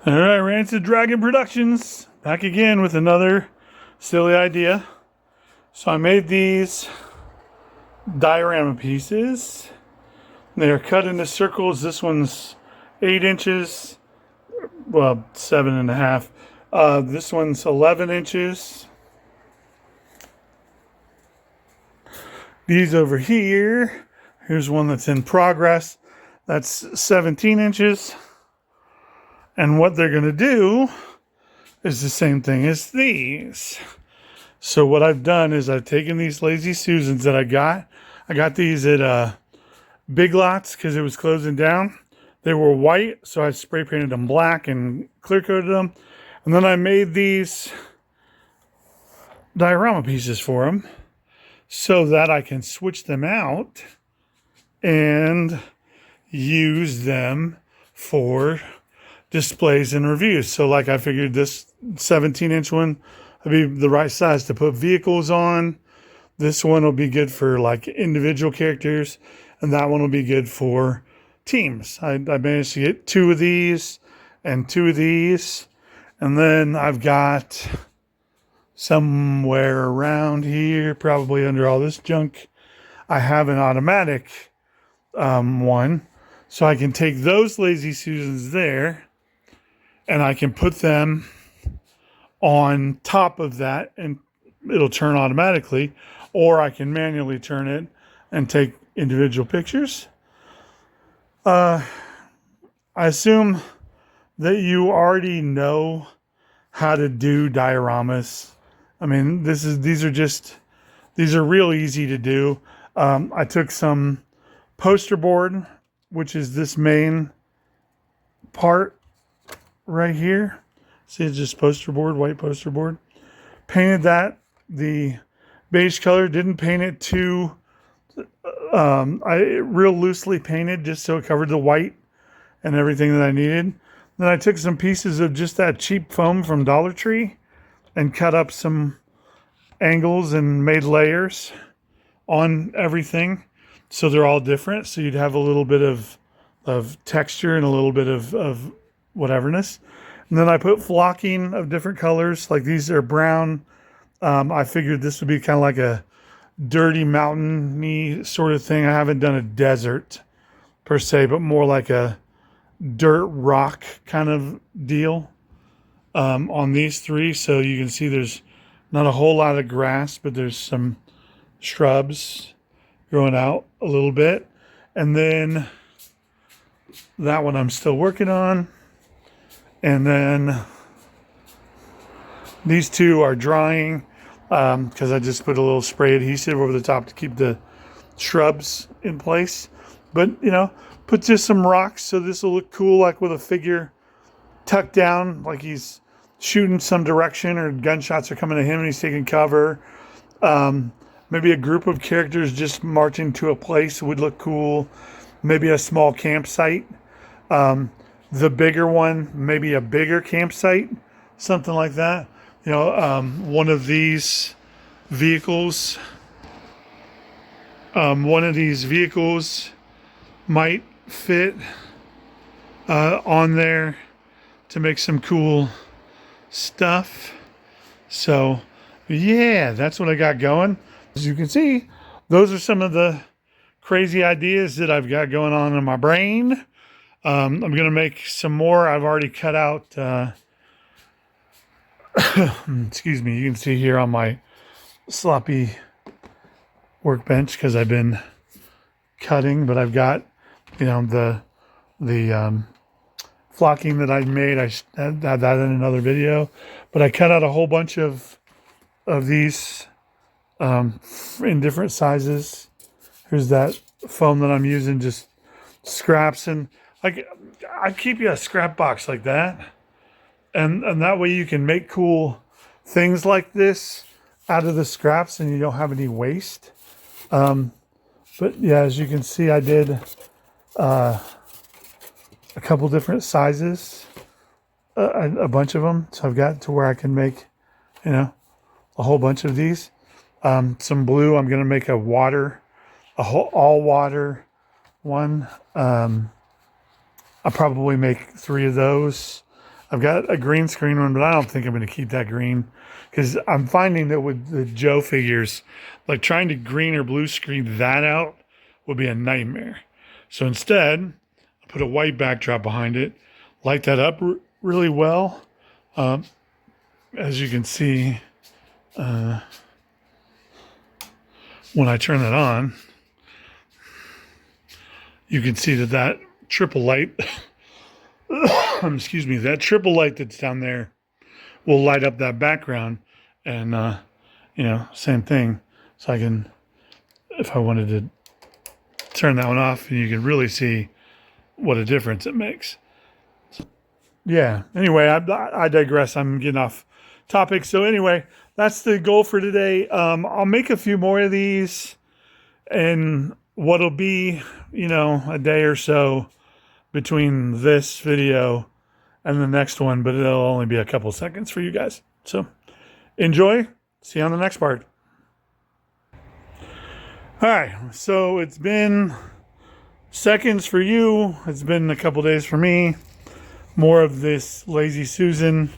All right, Rancid Dragon Productions back again with another silly idea. So I made these diorama pieces. They are cut into circles. This one's 8 inches, well, 7.5. This one's 11 inches. These over here, here's one that's in progress. That's 17 inches. And what they're going to do is the same thing as these. So what I've done is I've taken these Lazy Susans that I got. I got these at Big Lots because it was closing down. They were white, so I spray painted them black and clear coated them. And then I made these diorama pieces for them so that I can switch them out and use them for displays and reviews. So like I figured this 17-inch one would be the right size to put vehicles on. This one will be good for like individual characters, and that one will be good for teams. I managed to get 2 of these and 2 of these, and then I've got somewhere around here, probably under all this junk, I have an automatic one, so I can take those Lazy Susans there and I can put them on top of that and it'll turn automatically, or I can manually turn it and take individual pictures. I assume that you already know how to do dioramas. I mean, these are real easy to do. I took some poster board, which is this main part right here. See, it's just poster board, white poster board. Painted that the beige color. Didn't paint it too. I real loosely painted just so it covered the white and everything that I needed. Then I took some pieces of just that cheap foam from Dollar Tree and cut up some angles and made layers on everything so they're all different. So you'd have a little bit of texture and a little bit of whateverness. And then I put flocking of different colors. Like these are brown. I figured this would be kind of like a dirty mountain-y sort of thing. I haven't done a desert per se, but more like a dirt rock kind of deal on these 3. So you can see there's not a whole lot of grass, but there's some shrubs growing out a little bit. And then that one I'm still working on. And then these 2 are drying because I just put a little spray adhesive over the top to keep the shrubs in place. But, you know, put just some rocks so this will look cool, like with a figure tucked down, like he's shooting some direction or gunshots are coming to him and he's taking cover. Maybe a group of characters just marching to a place would look cool. Maybe a small campsite. The bigger one, maybe a bigger campsite, something like that. You know, one of these vehicles might fit on there to make some cool stuff. So yeah, that's what I got going. As you can see, those are some of the crazy ideas that I've got going on in my brain. I'm going to make some more. I've already cut out, excuse me, you can see here on my sloppy workbench because I've been cutting, but I've got, you know, the flocking that I made. I had that in another video, but I cut out a whole bunch of these in different sizes. Here's that foam that I'm using, just scraps, and like I keep you a scrap box like that, and that way you can make cool things like this out of the scraps and you don't have any waste. But yeah, as you can see, I did a couple different sizes, a bunch of them, so I've got to where I can make, you know, a whole bunch of these. Some blue. I'm going to make a water, all water one. I'll probably make 3 of those. I've got a green screen one, but I don't think I'm going to keep that green because I'm finding that with the Joe figures, like trying to green or blue screen that out would be a nightmare. So instead, I put a white backdrop behind it, light that up really well. As you can see, when I turn that on, you can see that triple light, excuse me, that triple light that's down there will light up that background. And, you know, same thing. So I can, if I wanted to turn that one off, and you can really see what a difference it makes. Yeah, anyway, I digress. I'm getting off topic. So anyway, that's the goal for today. I'll make a few more of these, and what'll be, you know, a day or so between this video and the next one, but it'll only be a couple seconds for you guys. So enjoy. See you on the next part. All right, so it's been seconds for you. It's been a couple days for me. More of this Lazy Susan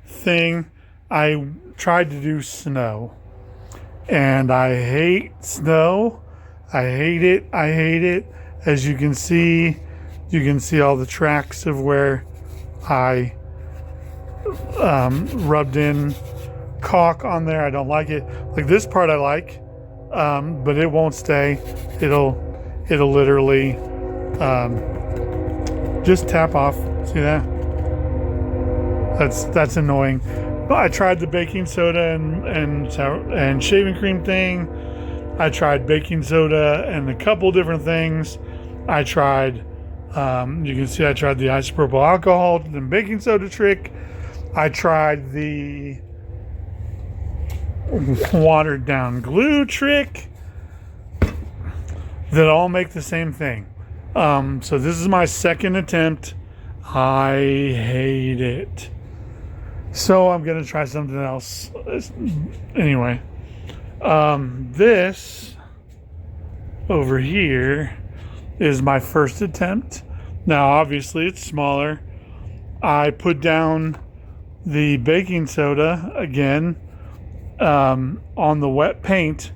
thing. I tried to do snow, and I hate snow. I hate it. I hate it. As you can see all the tracks of where I rubbed in caulk on there. I don't like it. Like this part I like, but it won't stay. It'll literally just tap off. See that? That's annoying. But I tried the baking soda and shaving cream thing. I tried baking soda and a couple different things. I tried, you can see I tried the isopropyl alcohol and baking soda trick. I tried the watered down glue trick. That all make the same thing. So this is my second attempt. I hate it. So I'm going to try something else. Anyway, this over here is my first attempt. Now, obviously, it's smaller. I put down the baking soda again on the wet paint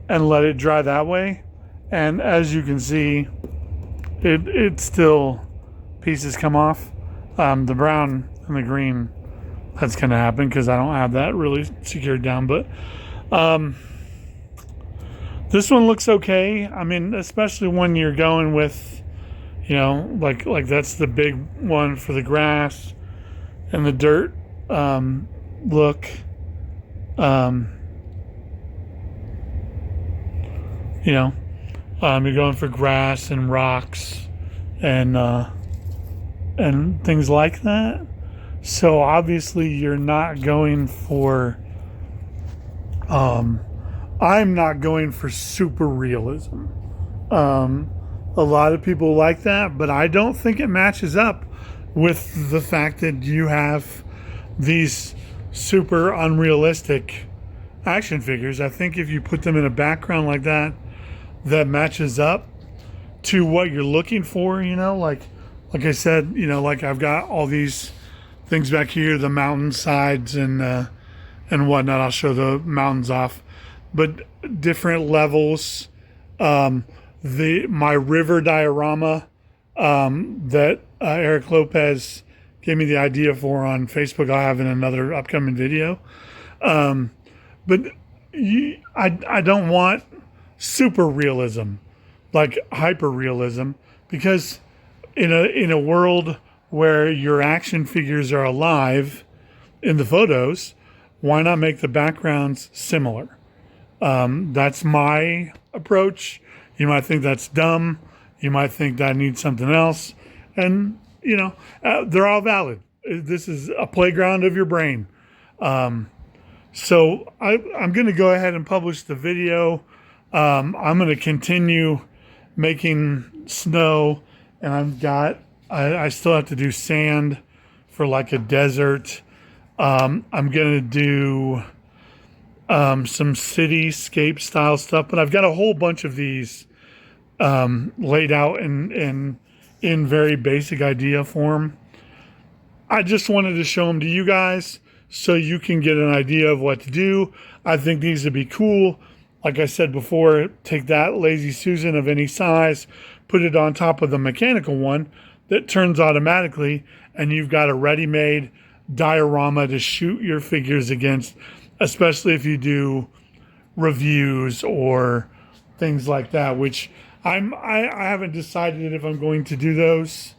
and let it dry that way. And as you can see, it still, pieces come off. The brown and the green, that's going to happen because I don't have that really secured down. But this one looks okay. I mean, especially when you're going with, you know, like that's the big one for the grass and the dirt look. You know, you're going for grass and rocks and things like that. So obviously you're not going for, I'm not going for super realism. A lot of people like that, but I don't think it matches up with the fact that you have these super unrealistic action figures. I think if you put them in a background like that, that matches up to what you're looking for, you know, like I said, you know, like I've got all these things back here, the mountain sides and whatnot. I'll show the mountains off, but different levels. My river diorama that Eric Lopez gave me the idea for on Facebook. I'll have in another upcoming video. But I don't want super realism, like hyper realism, because in a world where your action figures are alive in the photos, why not make the backgrounds similar? That's my approach. You might think that's dumb. You might think that needs something else. And, you know, they're all valid. This is a playground of your brain. So I'm going to go ahead and publish the video. I'm going to continue making snow, and I still have to do sand for like a desert. I'm going to do some cityscape style stuff, but I've got a whole bunch of these laid out in very basic idea form. I just wanted to show them to you guys so you can get an idea of what to do. I think these would be cool. Like I said before, take that Lazy Susan of any size, put it on top of the mechanical one that turns automatically, and you've got a ready-made diorama to shoot your figures against, especially if you do reviews or things like that, which I haven't decided if I'm going to do those,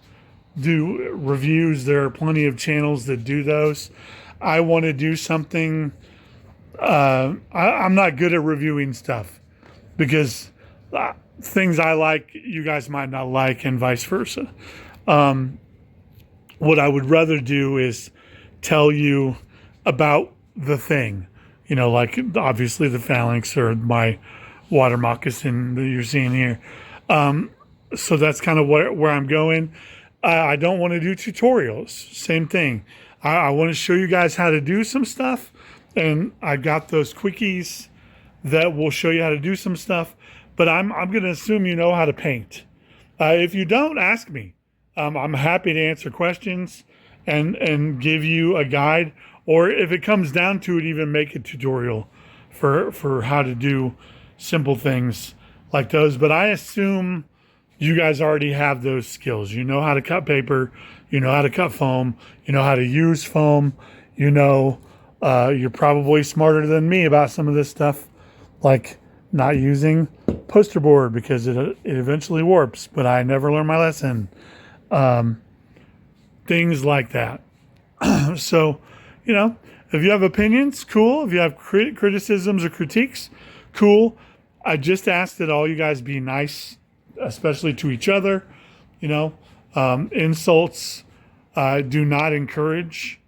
do reviews. There are plenty of channels that do those. I want to do something. I'm not good at reviewing stuff because things I like, you guys might not like, and vice versa. What I would rather do is tell you about the thing, you know, like obviously the phalanx or my water moccasin that you're seeing here. So that's kind of where I'm going. I don't want to do tutorials. Same thing. I want to show you guys how to do some stuff. And I got those quickies that will show you how to do some stuff. But I'm going to assume you know how to paint. If you don't, ask me. I'm happy to answer questions and give you a guide. Or if it comes down to it, even make a tutorial for how to do simple things like those. But I assume you guys already have those skills. You know how to cut paper. You know how to cut foam. You know how to use foam. You know, you're probably smarter than me about some of this stuff, like not using poster board because it eventually warps, but I never learned my lesson. Things like that. So, you know, if you have opinions, cool. If you have criticisms or critiques, cool. I just ask that all you guys be nice, especially to each other. You know, insults do not encourage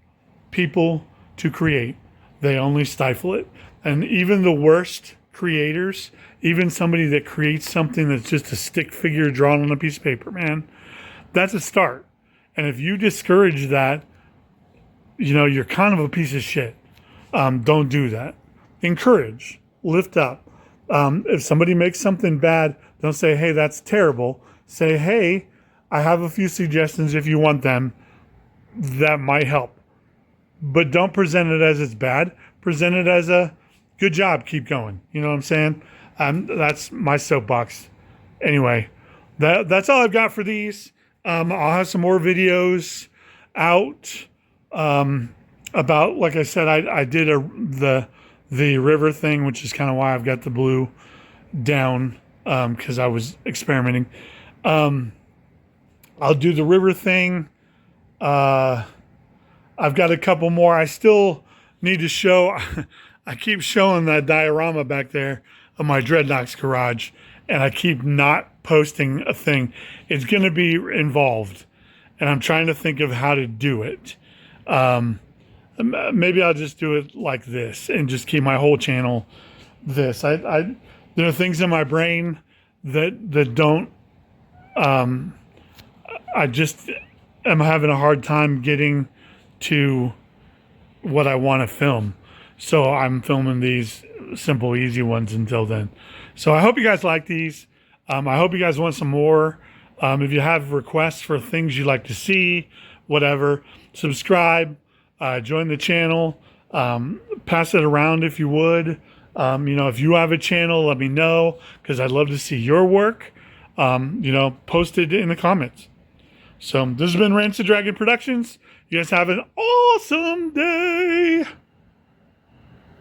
people to create. They only stifle it. And even the worst creators, even somebody that creates something that's just a stick figure drawn on a piece of paper, man, that's a start. And if you discourage that, you know, you're kind of a piece of shit. Don't do that. Encourage, lift up. If somebody makes something bad, don't say, hey, that's terrible. Say, hey, I have a few suggestions if you want them. That might help. But don't present it as it's bad. Present it as a good job. Keep going. You know what I'm saying? That's my soapbox. Anyway, that's all I've got for these. I'll have some more videos out about, like I said, I did the river thing, which is kind of why I've got the blue down because I was experimenting. I'll do the river thing. I've got a couple more. I still need to show. I keep showing that diorama back there of my Dreadnoks garage, and I keep not posting a thing. It's going to be involved, and I'm trying to think of how to do it. Maybe I'll just do it like this and just keep my whole channel this. There are things in my brain that don't. I just am having a hard time getting to what I want to film. So I'm filming these simple, easy ones until then. So I hope you guys like these. I hope you guys want some more. If you have requests for things you'd like to see, whatever, subscribe, join the channel, pass it around if you would. You know, if you have a channel, let me know because I'd love to see your work. You know, post it in the comments. So this has been Rancid Dragon Productions. You guys have an awesome day.